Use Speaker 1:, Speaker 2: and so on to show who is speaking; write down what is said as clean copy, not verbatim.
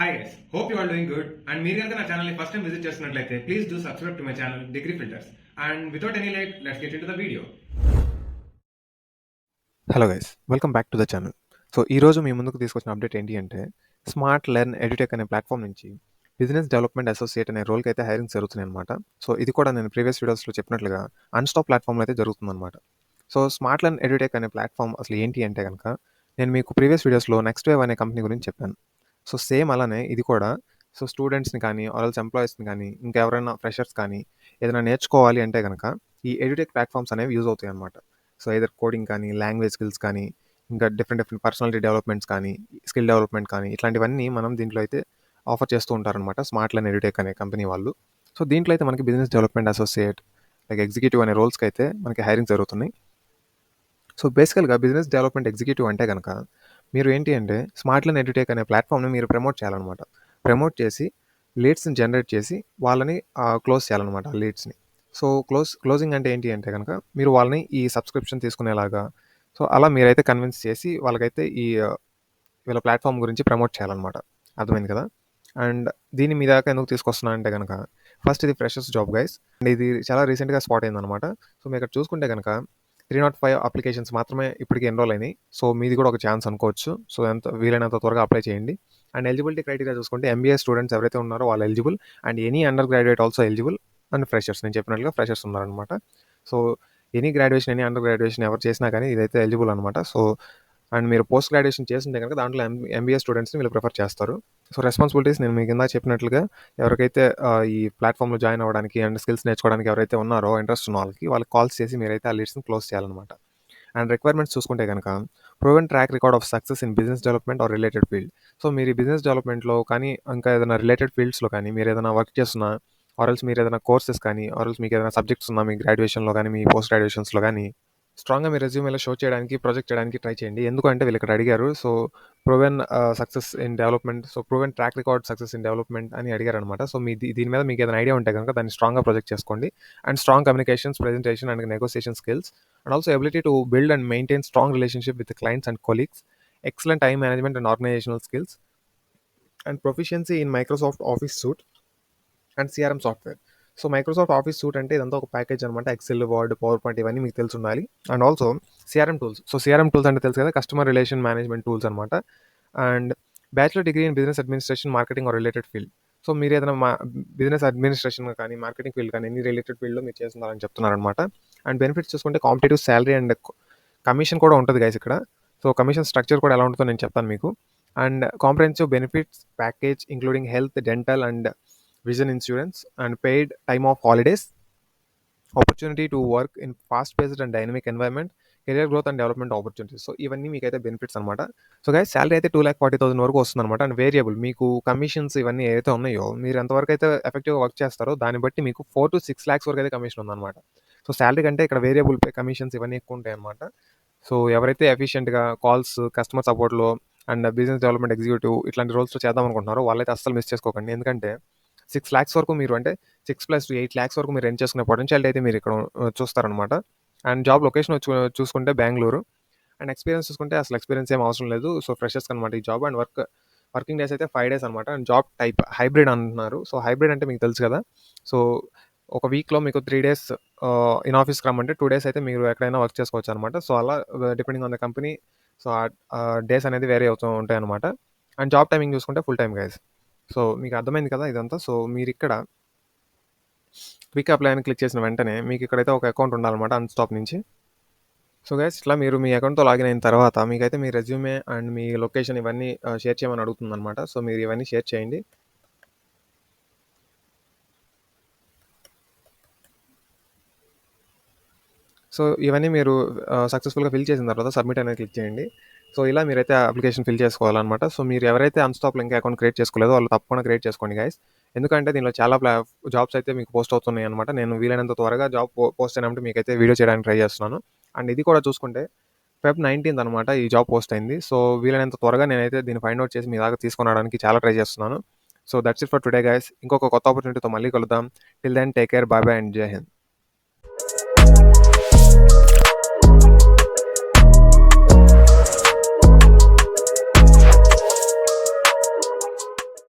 Speaker 1: Hi guys, hope you are doing good. And మీరు కనుక నా ఛానల్ ని ఫస్ట్ టైం విజిట్ చేస్తున్నట్లయితే please do subscribe to my channel degree filters. And without any late let's get into the video.
Speaker 2: Hello guys, welcome back to the channel. So ఈరోజు మీ ముందుకు తీసుకొచ్చిన update ఏంటి అంటే, స్మార్ట్ లెర్న్ ఎడ్యుటెక్ అనే platform నుంచి business development associate అనే రోల్కి అయితే హైరింగ్ జరుగుతున్నాయి అనమాట. సో ఇది కూడా నేను ప్రీవియస్ వీడియోస్లో చెప్పినట్లుగా అన్స్టాప్ ప్లాట్ఫామ్లో అయితే జరుగుతుందన్నమాట. సో స్మార్ట్ లెర్న్ ఎడ్యుటెక్ అనే ప్లాట్ఫామ్ అసలు ఏంటి అంటే కనుక, నేను మీకు ప్రీవియస్ వీడియోస్లో నెక్స్ట్ వేవ్ అనే కంపెనీ గురించి చెప్పాను. సో సేమ్ అలానే ఇది కూడా సో స్టూడెంట్స్ని కానీ ఆల్స్ ఎంప్లాయీస్ని కానీ ఇంకా ఎవరైనా ఫ్రెషర్స్ కానీ ఏదైనా నేర్చుకోవాలి అంటే కనుక ఈ ఎడ్యుటెక్ ప్లాట్ఫామ్స్ అనేవి యూజ్ అవుతాయి అనమాట. సో ఏదర్ కోడింగ్ కానీ, లాంగ్వేజ్ స్కిల్స్ కానీ, ఇంకా డిఫరెంట్ పర్సనాలిటీ డెవలప్మెంట్స్ కానీ, స్కిల్ డెవలప్మెంట్ కానీ, ఇట్లాంటివన్నీ మనం దీంట్లో అయితే ఆఫర్ చేస్తూ ఉంటారనమాట స్మార్ట్ లెర్న్ ఎడ్యుటెక్ అనే కంపెనీ వాళ్ళు. సో దీంట్లో అయితే మనకి business development associate, like executive అనే రోల్స్కి అయితే మనకి హైరింగ్ జరుగుతున్నాయి. సో బేసికల్గా బిజినెస్ డెవలప్మెంట్ ఎగ్జిక్యూటివ్ అంటే కనుక మీరు ఏంటి అంటే స్మార్ట్ లెర్న్ ఎడ్యుటెక్ అనే ప్లాట్ఫామ్ని మీరు ప్రమోట్ చేయాలన్నమాట. ప్రమోట్ చేసి లీడ్స్ని జనరేట్ చేసి వాళ్ళని క్లోజ్ చేయాలన్నమాట ఆ లీడ్స్ని. సో క్లోజింగ్ అంటే ఏంటి అంటే కనుక మీరు వాళ్ళని ఈ సబ్స్క్రిప్షన్ తీసుకునేలాగా సో అలా మీరైతే కన్విన్స్ చేసి వాళ్ళకైతే ఈ వీళ్ళ ప్లాట్ఫామ్ గురించి ప్రమోట్ చేయాలన్నమాట. అర్థమైంది కదా? అండ్ దీన్ని మీ దాకా ఎందుకు తీసుకొస్తున్నా అంటే కనుక ఫస్ట్ ఇది ఫ్రెషర్స్ జాబ్ గైస్, అండ్ ఇది చాలా రీసెంట్గా స్పాట్ అయిందనమాట. సో మీరు ఇక్కడ చూసుకుంటే కనుక 305 అప్లికేషన్స్ మాత్రమే ఇప్పటికి ఎన్రోల్ అయినాయి. సో మీది కూడా ఒక ఛాన్స్ అనుకోవచ్చు. సో ఎంత వీలైనంత త్వరగా అప్లై చేయండి. అండ్ ఎలిజిబిలిటీ క్రైటీరియా చూసుకుంటే ఎంబీఏ స్టూడెంట్స్ ఎవరైతే ఉన్నారో వాళ్ళు eligible, and any under graduate also eligible, and freshers నేను చెప్పినట్లుగా ఫ్రెషర్స్ ఉన్నారనమాట. So any graduation, any under graduation ఎవరు చేసినా కానీ ఇదైతే ఎలిజిబుల్ అనమాట. సో అండ్ మీరు పోస్ట్ గ్రాడ్యుయేషన్ చేస్తుంటే కనుక దాంట్లో ఎంబీఏ స్టూడెంట్స్ని వీళ్ళు ప్రిఫర్ చేస్తారు. సో రెస్పాన్సిబిలిటీస్ నేను మీకు కింద చెప్పినట్లుగా ఎవరికైతే ఈ ప్లాట్ఫామ్లో జాయిన్ అవ్వడానికి అండ్ స్కిల్స్ నేర్చుకోవడానికి ఎవరైతే ఉన్నారో ఇంట్రెస్ట్ ఉన్న వాళ్ళకి కాల్స్ చేసి మీరైతే ఆ లీడ్స్ని క్లోజ్ చేయాలన్నమాట. అండ్ రిక్వైర్మెంట్స్ చూసుకుంటే కనుక proven track record of success in business development or related field. So మీరు ఈ బిజినెస్ డెవలప్మెంట్లో కానీ ఇంకా ఏదైనా రిలేటెడ్ ఫీల్డ్స్లో కానీ మీరు ఏదైనా వర్క్ చేస్తున్నా, ఆర్ఎల్స్ మీరు ఏదైనా కోర్సెస్ కానీ, ఆర్ఎల్స్ మీకు ఏదైనా సబ్జెక్ట్స్ ఉన్నా మీ గ్రాడ్యుయేషన్లో కానీ మీ పోస్ట్ గ్రాడ్యుయేషన్స్లో కానీ స్ట్రాంగ్గా మీ రెజ్యూమేలో షో చేయడానికి, ప్రొజెక్ట్ చేయడానికి ట్రై చేయండి. ఎందుకంటే వీళ్ళు ఇక్కడ అడిగారు. So proven success in development, so proven track record success in development అని అడిగారు అనమాట. సో మీ దీని మీద మీకు ఏదైనా ఐడియా ఉంటే కనుక దాన్ని స్ట్రాంగ్గా ప్రొజెక్ట్ చేసుకోండి. And strong communications, presentation and negotiation skills, and also ability to build and maintain strong relationship with clients and colleagues, excellent time management and organisational skills, and proficiency in Microsoft Office suite and CRM software. So Microsoft Office suite అంటే ఇదంతా ఒక package అనమాట. XL, word, power point ఇవన్నీ మీకు తెలిసి ఉండాలి. And also CRM tools. So CRM tools అంటే తెలుసు కదా, కస్టమర్ రిలేషన్ మేనేజ్మెంట్ టూల్స్ అనమాట. And bachelor degree in business administration, marketing or related field. So మీరు ఏదైనా బిజినెస్ అడ్మినిస్ట్రేషన్ కానీ మార్కెటింగ్ ఫీల్డ్ కానీ ఎన్ని రిలేటెడ్ ఫీల్డ్లో మీరు చేస్తున్నారని చెప్తున్నారనమాట. అండ్ బెనిఫిట్స్ చూసుకుంటే కాంపిటేటివ్ శాలరీ అండ్ కమిషన్ కూడా ఉంటుంది గైస్ ఇక్కడ. సో కమిషన్ స్ట్రక్చర్ కూడా ఎలా ఉంటుందో నేను చెప్తాను మీకు. And comprehensive benefits package including health, dental and vision insurance, and paid time off holidays, opportunity to work in fast-paced and dynamic environment, career growth and development opportunities. So ఇవన్నీ మీకు అయితే benefits అనమాట. సో గైస్ శాలరీ అయితే 2,40,000 వరకు వస్తుంది అనమాట. And variable మీకు commissions ఇవన్నీ ఏవైతే ఉన్నాయో మీరు ఎంతవరకు అయితే ఎఫెక్టివ్గా వర్క్ చేస్తారో దాన్ని బట్టి మీకు 4 to 6 lakhs వరకు అయితే కమిషన్ ఉందన్నమాట. సో శాలరీ కంటే ఇక్కడ వేరియబుల్ పే, కమిషన్స్ ఇవన్నీ ఎక్కువ ఉంటాయి అనమాట. సో ఎవరైతే ఎఫిషియెంట్గా కాల్స్, కస్టమర్ సపోర్ట్లో అండ్ బిజినెస్ డెవలప్మెంట్ ఎగ్జిక్యూటివ్ ఇట్లాంటి రోల్స్లో చేద్దాం అనుకుంటున్నారో వాళ్ళైతే అస్సలు మిస్ చేసుకోకండి. ఎందుకంటే 6 lakhs వరకు మీరు, అంటే 6 + 8 lakhs వరకు మీరు ఎర్న్ చేసుకునే పొటెన్షియాలిటీ అయితే మీరు ఇక్కడ చూస్తారనమాట. అండ్ జాబ్ లొకేషన్ చూసుకుంటే బెంగళూరు. అండ్ ఎక్స్పీరియన్స్ చూసుకుంటే అసలు ఎక్స్పీరియన్స్ ఏం అవసరం లేదు. సో ఫ్రెషర్స్ అనమాట ఈ జాబ్. అండ్ వర్కింగ్ డేస్ అయితే 5 days అనమాట. అండ్ జాబ్ టైప్ హైబ్రిడ్ అంటున్నారు. సో హైబ్రిడ్ అంటే మీకు తెలుసు కదా. సో ఒక వీక్లో మీకు 3 days ఇన్ ఆఫీస్కి రమ్మంటే 2 days అయితే మీరు ఎక్కడైనా వర్క్ చేసుకోవచ్చు అనమాట. సో అలా depending on the company so ఆ డేస్ అనేది వేరే అవుతూ ఉంటాయి అనమాట. అండ్ జాబ్ టైమింగ్ చూసుకుంటే ఫుల్ టైం గైస్. సో మీకు అర్థమైంది కదా ఇదంతా. సో మీరు ఇక్కడ క్విక్ అప్లై అని క్లిక్ చేసిన వెంటనే మీకు ఇక్కడైతే ఒక అకౌంట్ ఉండాలన్నమాట అన్స్టాప్ నుంచి. సో గైస్ ఇట్లా మీరు మీ అకౌంట్తో లాగిన్ అయిన తర్వాత మీకైతే మీ రెజ్యూమే అండ్ మీ లొకేషన్ ఇవన్నీ షేర్ చేయమని అడుగుతుందన్నమాట. సో మీరు ఇవన్నీ షేర్ చేయండి. సో ఇవన్నీ మీరు సక్సెస్ఫుల్గా ఫిల్ చేసిన తర్వాత సబ్మిట్ అనేది క్లిక్ చేయండి. సో ఇలా మీరైతే అప్లికేషన్ ఫిల్ చేసుకోవాలన్నమాట. సో మీరు ఎవరైతే అన్స్టాప్లో ఇంకా అకౌంట్ క్రియేట్ చేసుకోలేదో వాళ్ళు తప్పకుండా క్రియేట్ చేసుకోండి గైస్. ఎందుకంటే దీనిలో చాలా జాబ్స్ అయితే మీకు పోస్ట్ అవుతున్నాయి అనమాట. నేను వీలైనంత త్వరగా జాబ్ పోస్ట్ అయినప్పుడు మీకైతే వీడియో చేయడానికి ట్రై చేస్తున్నాను. అండ్ ఇది కూడా చూసుకుంటే Feb 19th అనమాట ఈ జాబ్ పోస్ట్ అయింది. సో వీలైనంత త్వరగా నేనైతే దీన్ని ఫైండ్ అవుట్ చేసి మీ దాకా తీసుకురావడానికి చాలా ట్రై చేస్తున్నాను. So that's it for today guys. ఇంకొక కొత్త ఆపర్చునిటీతో మళ్ళీ కలుద్దాం. Till then take care, bye bye and జై హింద్.